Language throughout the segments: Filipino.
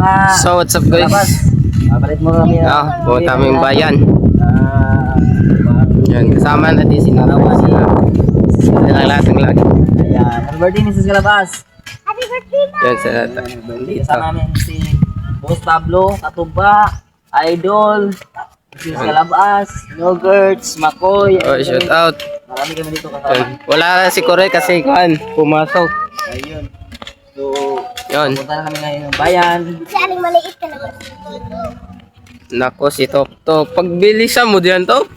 mga So what's up guys? Balit mo kami. Pumunta kami yung bayan. Yan, kasama natin si Narawa sila. Sila lang lahat ng lagi. Ayan, happy birthday Mrs. Galabas. Happy birthday, Ma! Yan sa Kasama namin si Boss Pablo, Katuba, Idol, Mrs. Galabas, Yogurts, Makoy. Oh, shout out. Marami kami dito Yan. kasama. Wala na si Kore kasi pumasok. Ayun. So, Yan. punta na kami ngayon ng bayan. Si Aling maliit ka naman. Nako si Top Top. Pagbilisan mo diyan Top.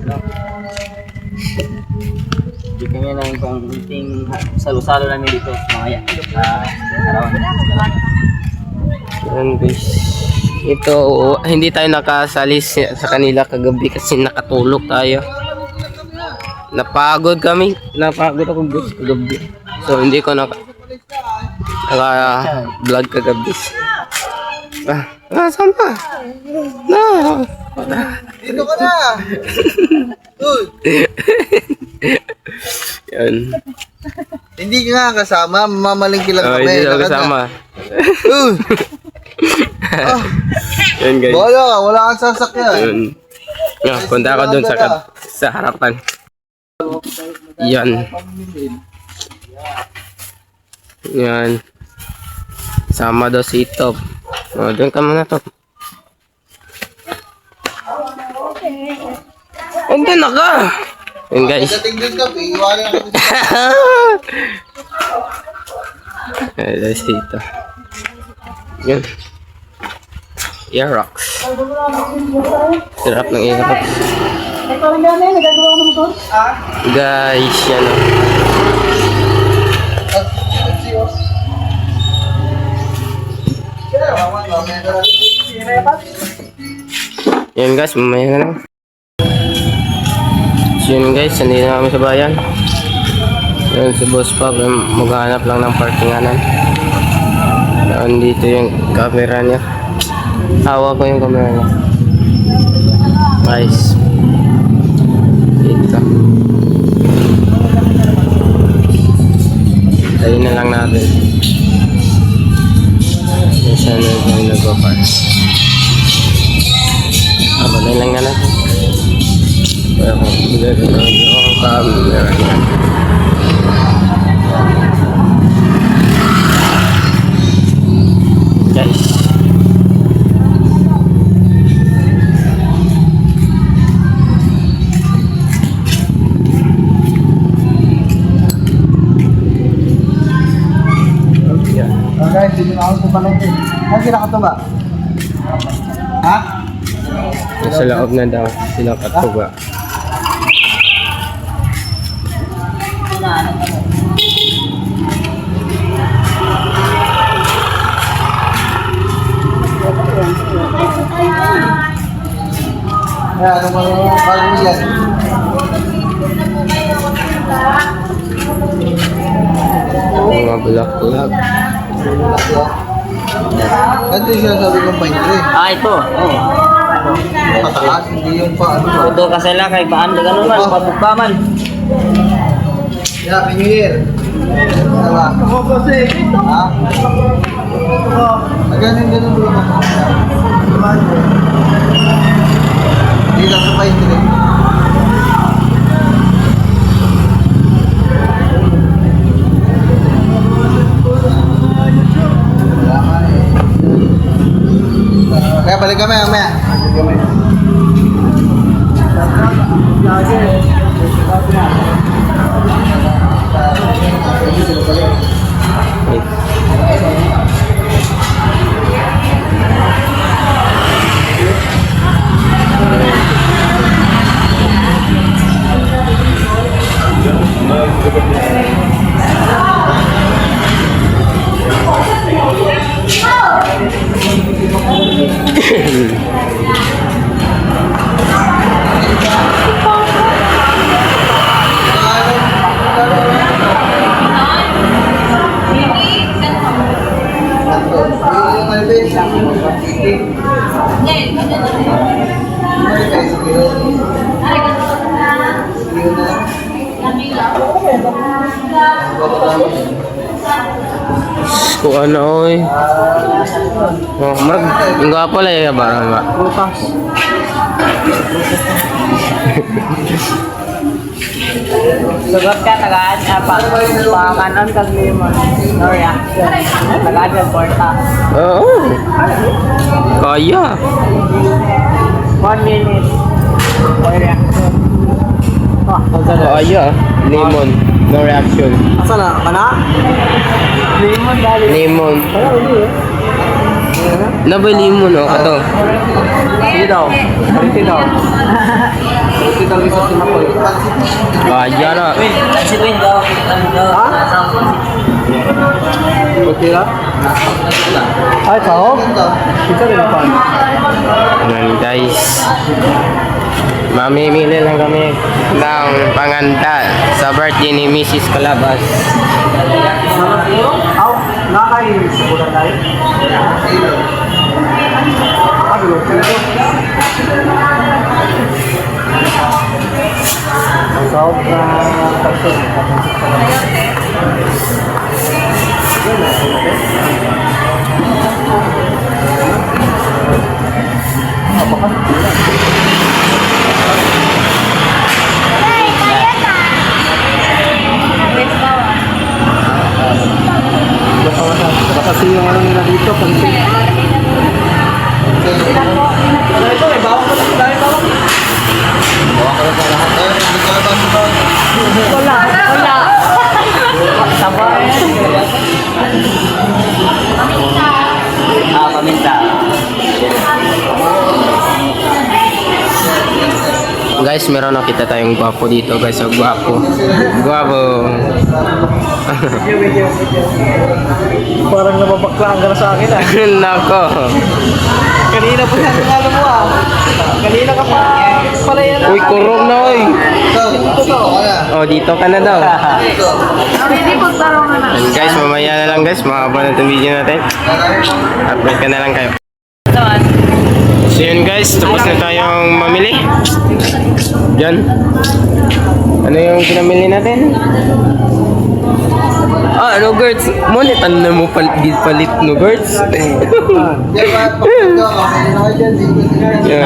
Tapos, bigyan niya ng pang-meeting salo-salo namin dito mga arawan. Yan guys. Ito, hindi tayo nakasali sa kanila kagabi kasi nakatulog tayo. Napagod kami. Napagod ako guys kagabi. So hindi ko naka-vlog kagabi. Saan pa? Dito ka na! Uy! Yan. Hindi ka nga kasama, mamalingki lang kami. Hindi daw Lakad na. kasama. Uy! Yan guys. Wala ka, wala kang sasakyan. Yun. Punta ako dun sa harapan. Yan. Yan. Sama daw si Top. Doon ka muna Top. Andun na ka! Yan guys. Pagdating dun ka, iiwanan ka dun. Ayan si Top. Yan. Aerox. Sarap ng Aerox. Guys, yan o. Yan guys, mamaya na lang. So yun guys, nandito na kami sa bayan. Yan si Boss Pab, maghanap lang ng parkinganan. Nandito yung camera niya. Hawak ko yung camera niya. Guys. Dito. Ayun na lang natin. Saan na yung nag-go-park. Balay lang na natin. Pero bigay ko na yung camera niya. Guys. Okay, hindi na ako sa palengke. Saan sila katuba? Ha? Sa loob na daw sila katuba. Ano mo yan? Mga bulak-bulak. Ganito yung sinasabi kong pine tree. Ito. Oh. Pataas, hindi yung pa ano ba? Ito kasi lang kay paan de ganun man, papugpaman. Yeah, Happy New Year. Diba? Ha? Ganun bro ka. Hindi lang sa pine tree. Kaya balik kami, mamaya. Balik kami. Kung ano, oy. Oh, mag, yung gwapo lang yung barang ba? Prutas. Sugot ka, tagaan ka pa. Pakanon kag limon. No reaction. Tagaan ka, porta. Oo. Kaya. 1 minute. No reaction. Kaya. Lemon. No reaction. Asa na? Kana? Limon dali. Lemon. Kaya uli eh. Nabay lemon, oh. Kato. Sige daw. Pariti daw. Pariti daw isa si Makoy. Kaya na. Si Win daw. Ha? Pati na? Ay, sahog? Isa rin pa. Ayan guys. Mamimili lang kami ng panganta sa birthday ni Mrs. Calabas. Aw, nakakain sa bulan tayo. Ah, gulo. Ang sahog na person. Kasi yung ano nila dito, pansin. Ano ito, may bawang ko na dahil bawang. Wala. Sabay. Paminta. Guys, meron nakita tayong gwapo dito guys. So, gwapo. Gwapo. Parang nababaklaan ka na sa akin ah. Nako. Kanina pa sa alam mo ah. Kanina ka pa pala yan ah. Uy, kurog na oy. Dito to. Oh, dito ka na daw. Hindi pagtarungan na. And guys, mamaya na lang guys. Makakaba na itong video natin. Upload ka na lang kayo. So yun guys, tapos na tayong mamili. Diyan. Ano yung pinamili natin? Ah, no girls. Monetan na mo palit no girls. Yan.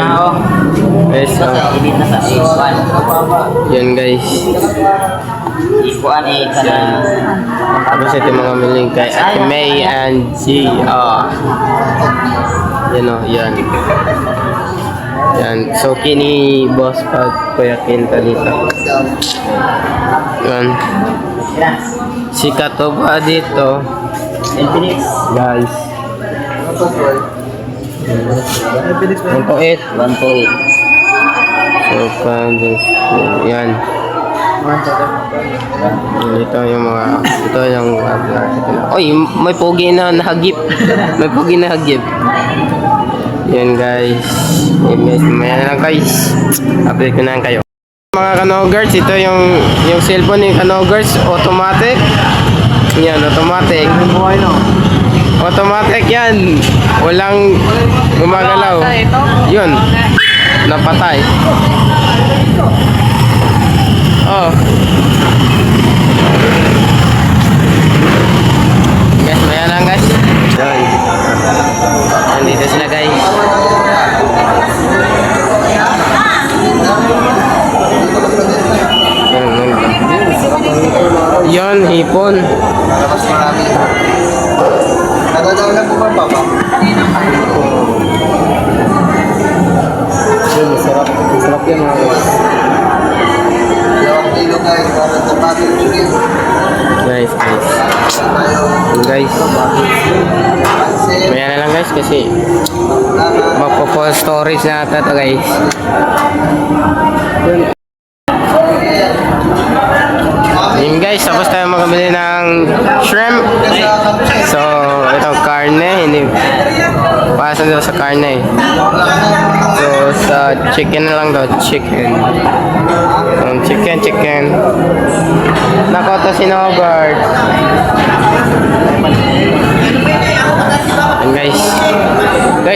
Guys, Init na sa A1. yan guys. A1 ka na. Tapos ito yung mga miling kay Ate May and si yan o, yan. Yan. So, kini boss pag Kuya Kinta dito. Yan. Si Kato pa dito. Infinix. Guys. 128. 128. So, yan. Ito yung mga, ito yung, oy, may pogi na nahagip. May pogi na nahagip. Yan guys. Yan guys, mamaya na lang guys. Update ko na lang kayo. Mga kanogers, ito yung cellphone ni kanogers, automatic. Yan, automatic. Automatic yan. Walang gumagalaw. Yun. Napatay. Oh. Guys, maya lang guys. Yan. Nandito sila guys. Yan, hipon. Tapos marami. Nagagawa na po ba, Papa? Yun, masarap. Masarap yan mga guys. Dalawang kilo guys, para sa pati chicken. Nice guys. Yun guys. Maya na lang guys kasi magpo-full storage na ata to guys. Yun guys, tapos tayo magabili ng shrimp. So, itong karne, hindi pasan daw sa karne. So, sa chicken na lang daw, chicken. Chicken. Nako to si Nobert. And guys,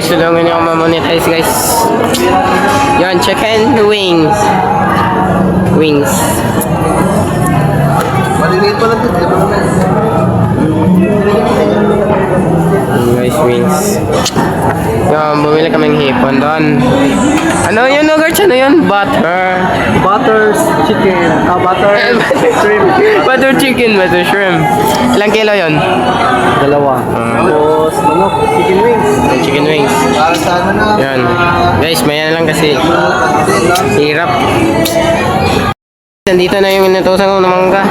tulungan niyo ako ma-monetize guys. Yan, chicken wings. Maliliit pa lang ito. Di ba naman? Guys, wings. Bumili kaming hipon doon. Ano yun, Nogarts? Ano yun? Butter. Butter chicken. Butter shrimp. Butter chicken, butter shrimp. Ilang kilo yun? Dalawa. Tapos, manok, chicken wings. Chicken wings. Para sa ano na? Yan. Guys, maya na lang kasi hirap. Nandito na yung inutusan ko ng mangga.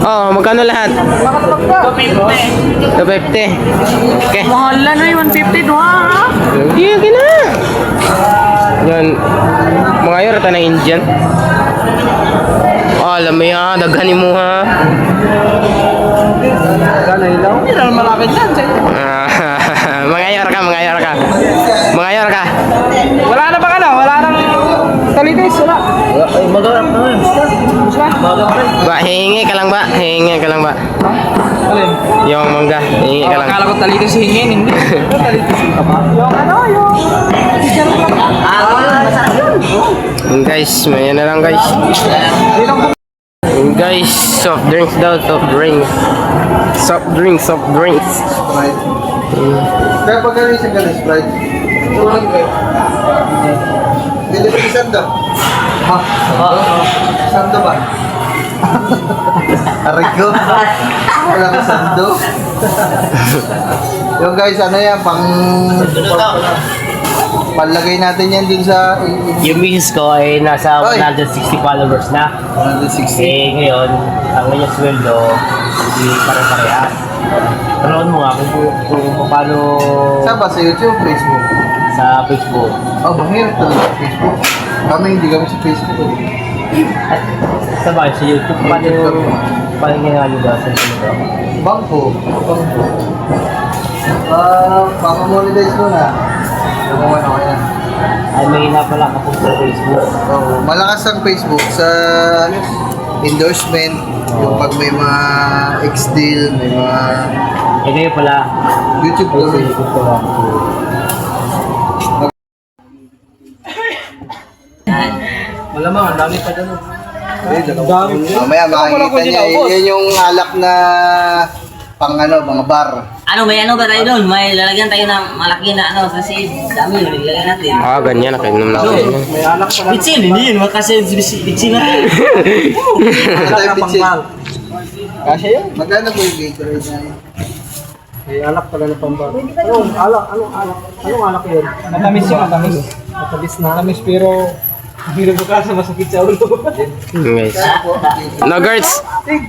Oh, magkano lahat? 250. 250. Okay. Mahal na yung 150 doon ha? Hindi, okay na. Yan. Mga yun, rata na Indian. Oh, alam mo yan. Daghanin mo ha. Gana ilaw? Hindi naman malapit yan. Mga yor ka, mga yor ka. Mga yor ka. Wala na ba ka na? Wala nang talitis. Wala. Ay, magarap na yun. Ba, hihingi ka lang ba? Hihingi ka lang ba? Alin? Yung mangga, hihingi ka lang. Akala ko talitis hingin. Hindi. Talitis ka ba? Yung ano yung... masarap yun. Guys, maya na lang guys. Guys, soft drinks daw, soft drinks. Soft drinks, soft drinks. Sprite. Kaya pag gano'n yung ganun, Sprite. Tulad kayo. Hindi ba yung sando? Ha? Sando ba? Aray ko. Wala ka sando. Yung guys, ano yan, palagay natin yan dun sa... Yung misis ko ay nasa Oy. 160 followers na. 160. Eh ngayon, ang kanyang sweldo, hindi pare-parehas. Tanoon mo nga kung paano Saan ba? Sa YouTube, Facebook? sa Facebook. Oh, mahirap talaga sa Facebook. Kami hindi kami sa Facebook. At sa bagay, sa YouTube, paano ginagawa nyo ba sa YouTube? Bangko. Bangko. Baka monetize mo na. Gumawa na kaya. Ay may na pala kapag sa Facebook. Oh, malakas ang Facebook sa endorsement. Yung pag may mga ex-deal, may mga Eh ngayon pala, YouTube sa gawin. YouTube ko lang. Malamang, ang dami pa dyan. Mamaya makikita niya, yan yung alak na pang ano, mga bar. Ano, may ano ba tayo doon? May lalagyan tayo ng malaki na ano, kasi dami yung nilagyan natin. Ah, ganyan, nakainom na ako. May alak pa Bitsin, hindi yun. Kasi bitsin natin. Ano tayo pitsin? Kasi yun. Magkano po yung Gatorade na yun? May alak pala na pambar. Anong alak? Anong alak? Anong alak yun? Matamis yun, matamis. Matamis na. Matamis pero hindi na bukas na masakit sa ulo. Guys. Nogarts.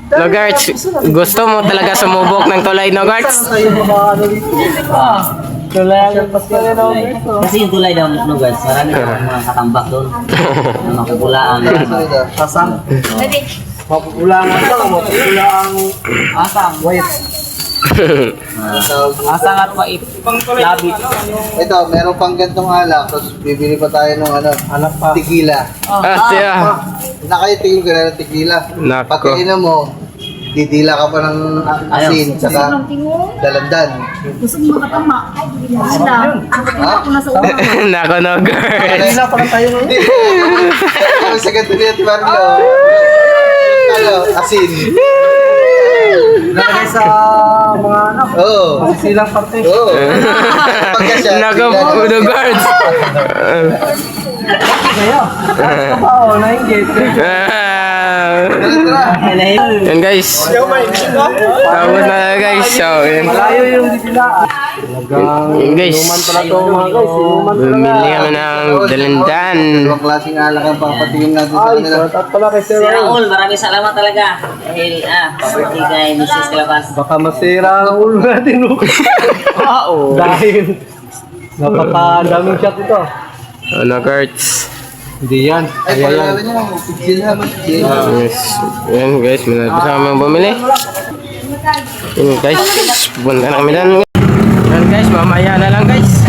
Nogarts. Gusto mo talaga sumubok ng tulay, Nogarts? Kayo mga ano dito. Tulay ang paskala na ako. Kasi yung tulay daw, no guys, marami na mga katambak doon. Na makukulaan. Pasang. Mapupulangan lang. Mapupulang asang. Wait. Asang at wait. Labi. Ito, meron pang gantong alak, tapos bibili pa tayo ng ano, Anak pa. tequila. Ah, siya. Nakatingin ka na ng tequila. Nako. Pag kainan mo, didila ka pa ng asin, tsaka dalandan. Gusto mo makatama? Sila. Ha? Ako nasa ulo. Nako, Nogarts. Kanina pala tayo ngayon. Kami sa ganito niya, Tibarlo. Ano, asin. Nalagay sa mga ano. Oo. Silang parte. Oo. Pagka siya, Nako, tingnan- Nogarts. Kaya. Oo, nainggit. Yan guys. Tapos na guys. So, yan. Malayo yung dipilaan. Yan guys. Pala to mga guys. Inuman Bumili kami ng dalandan. Dalawang klaseng alak ang papatingin natin sa Ay, kanila. at pala kay Sir Si Raul. Raul, maraming salamat talaga. Dahil, birthday kay Mrs. Calabas. Baka masira ang ulo natin. Oo. Dahil napakadaming shot ito. Nogarts. Hindi yan. Ay, pala niya, pigil na, pigil. Yes. Yan guys, malapit sa kami bumili. Yan guys, pupunta na kami doon. Yan guys, mamaya na lang guys.